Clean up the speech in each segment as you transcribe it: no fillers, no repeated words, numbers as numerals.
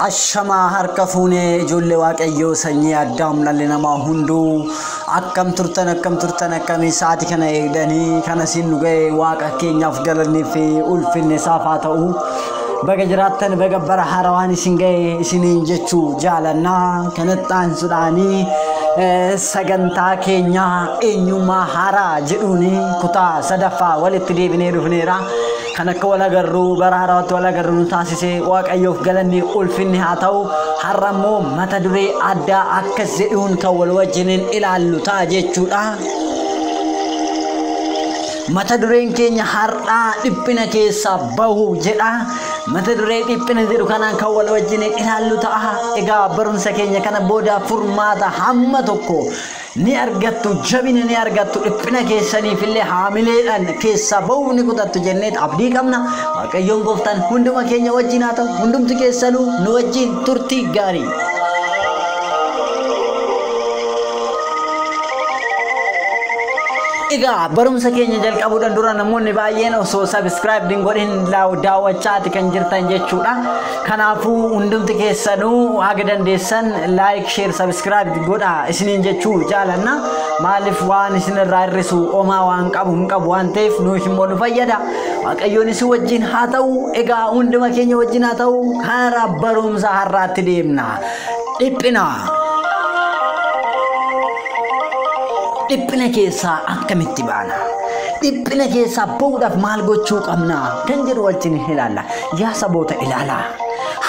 Ashama harka fuune ijoollee waaqayyoo sanyii addaam dhalli namaa hunduu akkam turtan akkamii sa'aatii kana eegdanii kana siin nu ga'e waaqa keenyaaf galannii fi ulfinni isaaf haa ta'u. Baga jiraattan baga bara harawaan isin ga'e isiniin jechuu jaalannaa kanatti aansuudhaanii sagantaa keenya eenyummaa haaraa jedhuuni kutaa sadaffaa walitti deebinee dhufneera. Kan akka wal agarru bara haraatti wal agarru nu taasise waaqayyoof galanni ulfinni haa ta'u. Har'a immoo mata duree addaa akkas jedhuun kan wal wajjiniin ilaallu ta'a jechuudha. Mata dureen keenya har'aa dhiphina keessaa bahu jedha. Mata duree dhiphina jedhu kanaan kan wal wajjiniin ilaallu ta'a. Egaa barumsa keenya kana booda furmaata hamma tokko ni argattu, jabina ni argattu, dhiphina keessaniif illee haamileedhaan keessaa bahuu ni kutattu jennee abdii qabna. Waaqayyoon gooftaan hunduma keenya wajjin haa ta'u, hundumti keessanuu nu wajjin turtii gaarii. Egaa barumsa keenya jalqabuudhaan dura namoonni baay'een osoo subscribe din godhin daawwachaati kan jirtan jechuudha. Kanaafuu hundumti keessanuu haga dandeessan like, share, subscribe godha isiniin jechuu jaalanna. Maaliif waan isinirraa hir'isu homaa waan qabu waan ta'eef nuuf immoo nu fayyada. Waaqayyoon isin wajjin haa ta'u. Egaa hunduma keenya wajjin haa ta'u. Karaa barumsa har'aatti deemna. Dhiphina keessaa akkamitti baana? Dhiphina keessaa bahuudhaaf maal gochuu qabna? Kan jedhu wajjin ilaalla. Yaa saboota ilaalaa.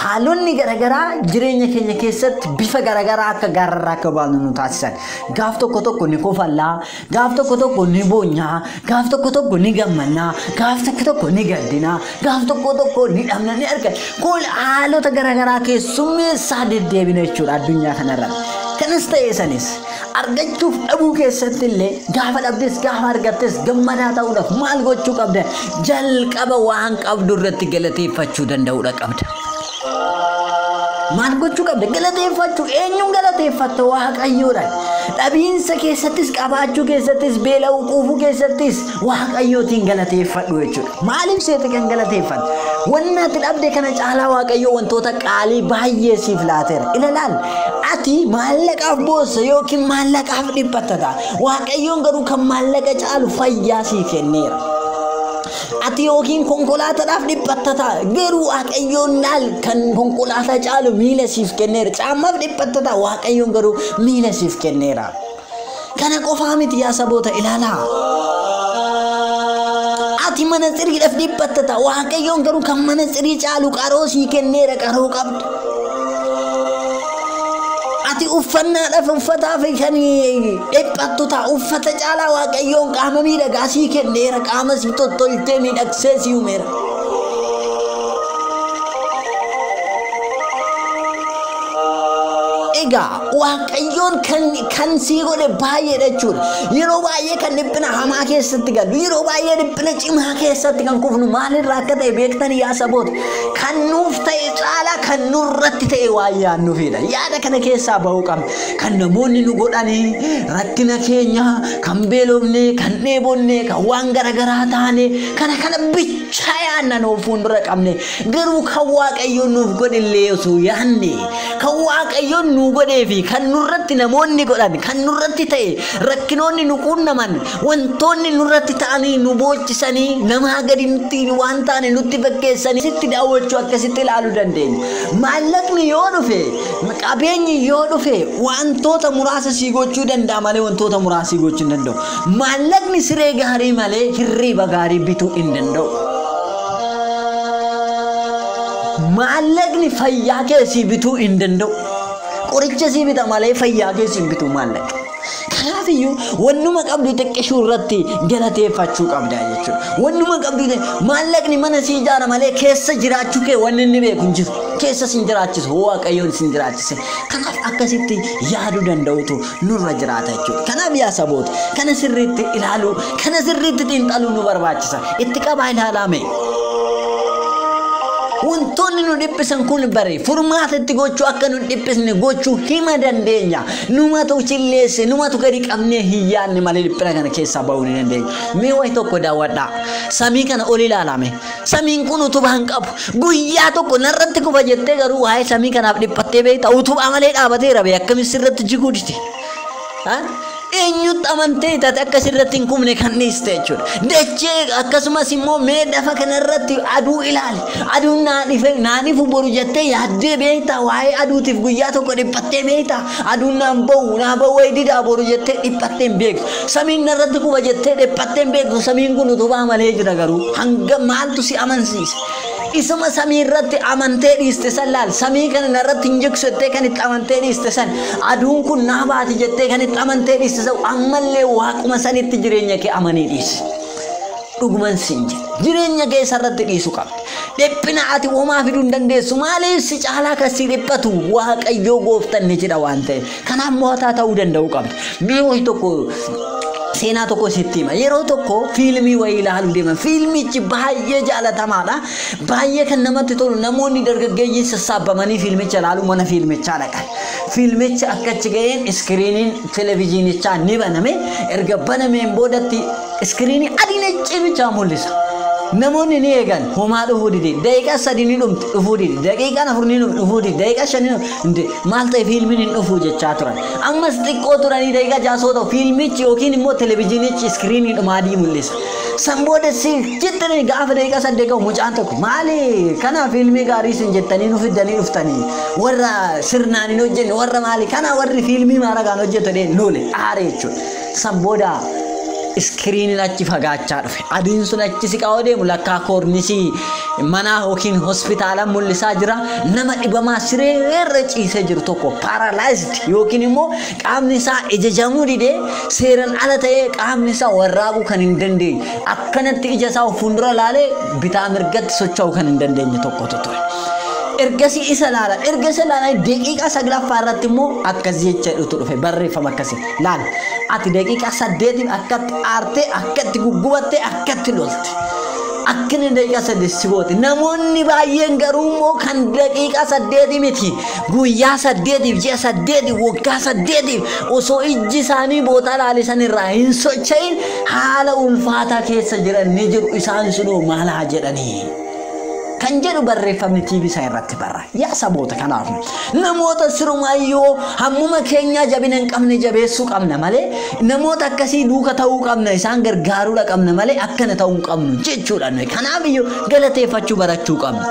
Haalonni garagaraa jireenya keenya keessatti bifa garagaraa akka gaararraa akka baanu nu taasisan. Gaaf tokko ni kofallaa, gaaf tokko ni boonyaa, gaaf tokko ni gammannaa, gaaf tokko ni gaddinaa, gaaf tokko ni dhabna ni argan. Kun haalota garagaraa keessummeessaa deddeebina jechuudha addunyaa kanarratti. Kanas ta'ee sanis argachuuf dhabuu keessatti illee gaafa dhabdes gaafa argattes gammadaa ta'uudhaaf maal gochuu qabda? Jalqaba waan qabdu irratti galateeffachuu danda'uudha qabda. Maal gochuu qabda? Galateeffachuu. Eenyuun galateeffatta? Waaqayyoodha. Dhabiinsa keessattis qabaachuu keessattis beela'uu quufuu keessattis waaqayyootiin galateeffadhu jechuudha. Maaliif seeta kan galateeffatu? Wanni ati dhabde kana caalaa waaqayyoo wantoota qaalii baay'ee siif laateera. Ilaalaal. Ati maallaqaaf boossa yookiin maallaqaaf dhiphatta. Waaqayyoon garuu kan maallaqa caalu fayyaa siif kenneera. Ati yookiin konkolaataadhaaf dhiphatta garuu waaqayyoon kan konkolaataa caalu miila siif kenneera. Caammaaf dhiphatta waaqayyoon garuu miila siif kenneera. Kana qofaa miti yaa saboota ilaalaa. Ati mana siriidhaaf dhiphatta waaqayyoon garuu kan mana sirii caalu qaroo siif kenneera. Qaroo qabda. Ati uffannaadhaaf uffataaf kan dhiphattu ta'a. Uffata caalaa waaqayyoon qaama miidhagaa sii kenneera. Qaama si tottoltee miidhagsee si uumeera. Egaa waaqayyoon kan sii godhe baay'eedha jechuudha. Yeroo baay'ee kan dhiphina hamaa keessatti galu, yeroo baay'ee dhiphina cimaa keessatti kan kufnu maalirraa akka ta'e beektanii yaa saboota. Kan nuuf ta'e caalaa kan nurratti ta'e waan yaannuufidha. Yaada kana keessaa bahuu qabna. Kan namoonni nu godhanii rakkina keenya kan beelofne, kan dheebonne, kan waan garagaraa taane kana bicha yaanna nuuf fuuldura qabne. Garuu kan waaqayyoon nuuf godhillee osoo yaanne, kan waaqayyoon nu godhee fi kan nurratti namoonni godhan, kan nurratti ta'e rakkinoonni nu qunnaman, wantoonni nurratti ta'anii nu boochisanii namaa gadi nutti waan taane nutti fakkeessanii sitti daawwachuu akkasitti ilaaluu dandeenya. Maallaqni yoo dhufe, qabeenyi yoo dhufe wantoota muraasa sii gochuu danda'a malee wantoota muraasa sii gochuu hin danda'u. Maallaqni siree gaarii malee hirriba gaarii bituu hin danda'u. Maallaqni fayyaa keessii bituu hin danda'u. Qoricha sii bita malee fayyaa keessii bituu maallaqa. Kanaafiyyuu wannuma qabdu xiqqishuu irratti galateeffachuu qabda jechuudha. Wannuma qabdu maallaqni mana sii ijaara malee keessa jiraachuu kee wanni inni beeku hin jiru. Keessa sin jiraachisu waaqayyoon sin jiraachise. Kanaaf akkasitti yaaduu danda'utu nurra jiraata jechuudha. Kanaaf yaa saboota kana sirriitti ilaaluu, kana sirriitti xiinxaluu nu barbaachisa. Itti qabaa ilaalaame. wantoonni nu dhiphisan kun bare furmaatatti gochuu akka nu dhiphisne gochuu hima dandeenya numatu chilleesse numatu gadi qabnee hiyyaanne malee dhiphina kana keessaa ba'uu ni dandeenya mee wayi tokko daawwadhaa samii kana ol ilaalame samiin kun utubaa hin qabu guyyaa tokko narratti kufa jettee garuu waa'ee samii kanaaf dhiphattee beekta utubaa malee dhaabateera bee akkamitti sirratti jiguu diti eenyutti amantee taate akka sirratti hin kumne kan dhiiste jechuudha. Dachee akkasumas immoo mee lafa kanarratti aduu ilaali. Aduun naanifu boru jettee yaaddee beekta waa'ee aduutiif guyyaa tokko dhiphattee beekta. Aduun naan ba'u wayi didaa boru jettee dhiphattee hin beektu. Samiin narratti kufa jettee dhiphattee hin beektu. Samiin kun utubaa malee jira garuu hanga maaltu si amansiise. Isuma samii irratti amantee dhiiste san laal samii kana narratti hin jigsu jettee kan itti amantee dhiiste san aduun kun naa baati jettee kan itti amantee dhiiste san ammallee waaquma sanitti jireenya kee amanii dhiise. Dhuguman siin jireenya kee isarratti dhiisuu qabdi. Dhiphina ati homaa fiduu hin dandeessu maaliif si caalaa kan si dhiphatu waaqayyoo gooftaan ni jedha waan ta'eef kanaaf mootaa ta'uu danda'uu qabdi. Mee wayi tokko seenaa tokko sitti hima yeroo tokko fiilmii wayii ilaaluu deeman fiilmichi baay'ee jaalatamaadha baay'ee kan namatti tolu namoonni dargaggeeyyiin sassaabamanii fiilmicha ilaaluu mana fiilmichaa dhaqan fiilmicha akkachi ga'een iskiriiniin televezyiinichaa ni baname erga banameen boodatti iskiriinii adii nacciibichaa mul'isa. Namoonni ni eegan homaa dhufuu dide daqiiqaa 3 ni dhufuu dide daqiiqaa 4 ni dhufuu dide daqiiqaa 5 ni maal ta'e fiilmiin hin dhufuu jechaa turan ammas xiqqoo turanii daqiiqaa 6 ta'u fiilmichi yookiin immoo televezyiinichi iskiriinii dhumaa adii mul'isa sanbooda si jettanii gaafa daqiiqaa 8 ga'u mucaan tokko maali kana fiilmii gaarii sin jettanii nu fiddanii dhuftanii warra sirnaan hin hojjenne warra maali kana warri fiilmii maaragaan hojjetanii lole aare jechuudha sanbooda iskiriiniin achi fagaachaa dhufe adiin sun achi siqaa deemu lakkaa koornisii manaa yookiin hospitaala mul'isaa jira nama dhibamaa sireerra ciisee jiru tokko paralyzed yookiin immoo qaamni isaa ijajamuu didee seeran ala ta'ee qaamni isaa warraaquu kan hin dandeenye akkanatti ija isaa fuuldura laalee bitaa mirgatti socho'uu kan hin dandeenye tokkotu ture. Ergasi isa laalan ergasi laalan daqiiqaa 9 irratti immoo akkas jecha dhufe barreeffama akkasii laal ati daqiiqaa 8 akkatti aartee akkatti guggubattee akkatti lolte akkini daqiiqaa 8 sibooti namoonni baay'een garuu immoo kan daqiiqaa 8 miti guyyaa 8 ji'a 8 waggaa 8 osoo ijji isaanii boota laalisan irraa hin socho'in haala ulfaataa keessa jiran ni jiru isaan sunoo maal haa jedhanii kan jedhu barreeffamni TV isaa irratti barra yaa saboota kanaaf namoota sirumayyoo hammuma keenya jabina hin qabne jabeessuu qabna malee namoota akkasii duuka ta'uu qabna isaan gargaaruu qabna malee akkana ta'uu hin qabnu jechuudha kanaaf iyyuu galateeffachuu barachuu qabna.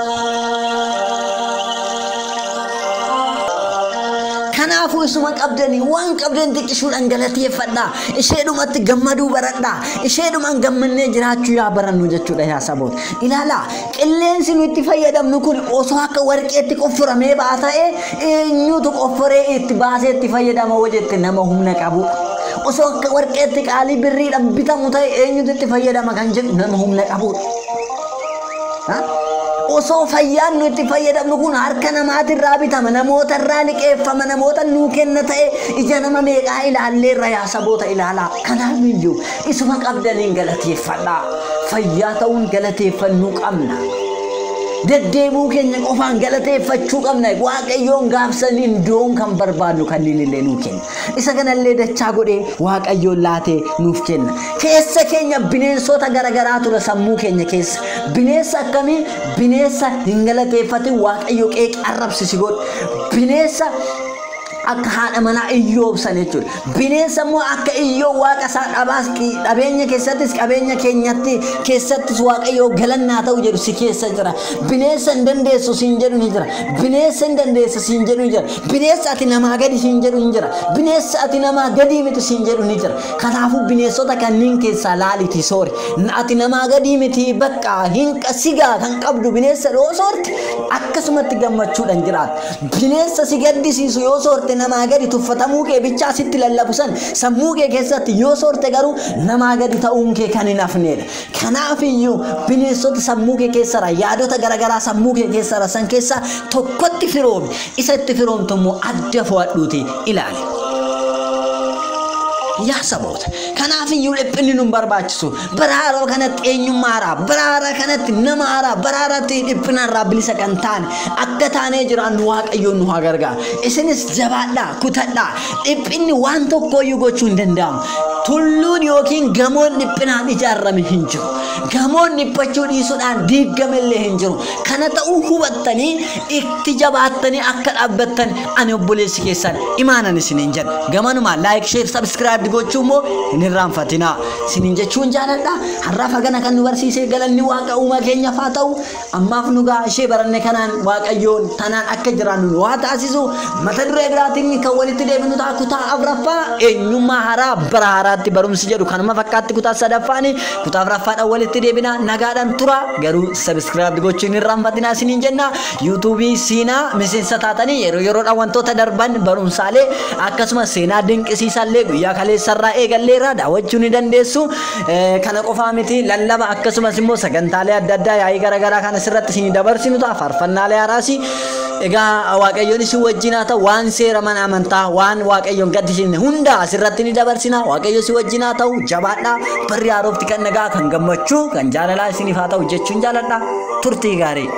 Kanaafuu isuma qabdanii waan qabdan xiqqishuudhaan galateeffadhaa isheedhumatti gammaduu baradhaa isheedhumaan gammannee jiraachuu yaa barannu jechuudha yaa saboota ilaala qilleensi nu itti fayyadamnu kun osoo akka warqeetti qofforamee baata'e eenyutu qofforee itti baasee itti fayyadama wajjette nama humna qabu osoo akka warqeetti qaalii birriidhaan bitamu ta'e eenyutu itti fayyadama kan jedhu nama humna qabudha. Osoo fayyaan nu itti fayyadamnu kun harka namaatirraa bitama namootarraa liqeeffama namoota nuu kenna ta'e ija nama meeqaa ilaalleerra yaa saboota ilaalaa kanaaf iyyuu isuma qabdaniin galateeffadhaa fayyaa ta'uun galateeffannuu qabna. Deddeebuu keenya qofaan galateeffachuu qabna waaqayyoon gaafsaniin doon kan barbaadnu kanneen illee nuu kenna isa kanallee dachaa godhee waaqayyoon laatee nuuf kenna keessa keenya bineensota garagaraa ture sammuu keenya keessa bineensa akkamii bineensa hin galateeffatin waaqayyo qeeqee arrabsisi godhu bineensa akka haadha manaa Iyyoobsan jechuudha. Bineensa immoo akka Iyyoob waaqa isaa dhabeenya keessattis qabeenya keenyatti keessattis waaqayyoo galannaa ta'u jedhu si keessa jira. Bineensa hin dandeessu siin jedhu ni jira. Bineensa hin dandeessu siin jedhu ni jira. Bineensa ati namaa gadi siin jedhu ni jira. Bineensa ati namaa gadi miti siin jedhu ni jira. Kanaafuu bineensota kanneen keessaa laaliti soori. Ati namaa gadi miti bakka hin sigaa kan qabdu bineensa yoo soorti akkasumatti gammachuudhaan jiraata. Bineensa si gaddisiisu yoo soorte namaa gadi tuffatamuu kee bichaa sitti lallabusan sammuu kee keessatti yoo soorte garuu namaa gadi ta'uun kee kan hin hafneedha. Kanaaf iyyuu bineensota sammuu kee keessaa yaadota garagaraa sammuu kee keessaa san keessaa tokkotti firoomi isa itti firoomtu immoo adda fo'adhuuti ilaali. Yaa saboota kanaaf iyyuu dhiphinni nu barbaachisu baraara kanatti eenyummaara baraara kanatti namaara baraarratti dhiphinarraa bilisa kan taane akka taanee jiraannu Waaqayyoon nu haa gargaaru isinis jabaadhaa kutadhaa dhiphinni waan tokko iyyuu gochuu hin danda'amu tulluun yookiin gamoon dhiphinaan ijaarame hin jiru gamoon dhiphachuu dhiisuudhaan diigamellee hin jiru kana ta'uu hubattanii itti jabaattanii akka dhaabbattan ani obboleessi keessan imaanan isiniin jedha gamanuma like share subscribe gochuu immoo hin irraanfatinaa isiniin jechuun jaaladha har'a fagana kan nu barsiisee galanni Waaqa uumaa keenyaaf haa ta'u ammaaf nu gaa ishee baranne kanaan Waaqayyoon tanaan akka jiraannu nu haa taasisu mata duree biraatiin kan walitti deebinu ta'a kutaa afuraffaa eenyummaa haaraa bara haaraatti barumsi jedhu kanuma fakkaatti kutaa sadaffaani kutaa afuraffaadhaan walitti deebina nagaadhaan tura garuu subscribe gochuun hin irraanfatinaa isiniin jenna YouTube siinaa miseensa taatanii yeroo yeroodhaan wantoota darban barumsaalee akkasumas seenaa dinqisiisaallee guyyaa kaleessarraa eegalleera daawwachuu ni dandeessu kana qofaa miti lallaba akkasumas immoo sagantaalee adda addaa yaa'ii garaagaraa kan asirratti isin dabarsinu ta'a faarfannaalee haaraas egaa Waaqayyoon isin wajjin haa ta'u waan seera mana amantaa waan Waaqayyoon gaddisiisne hunda asirratti ni dabarsina Waaqayyo isin wajjin haa ta'u jabaadhaa barri haarofti kan nagaa kan gammachuu kan jaalalaa isiniif haa ta'u jechuun jaaladha turtii gaarii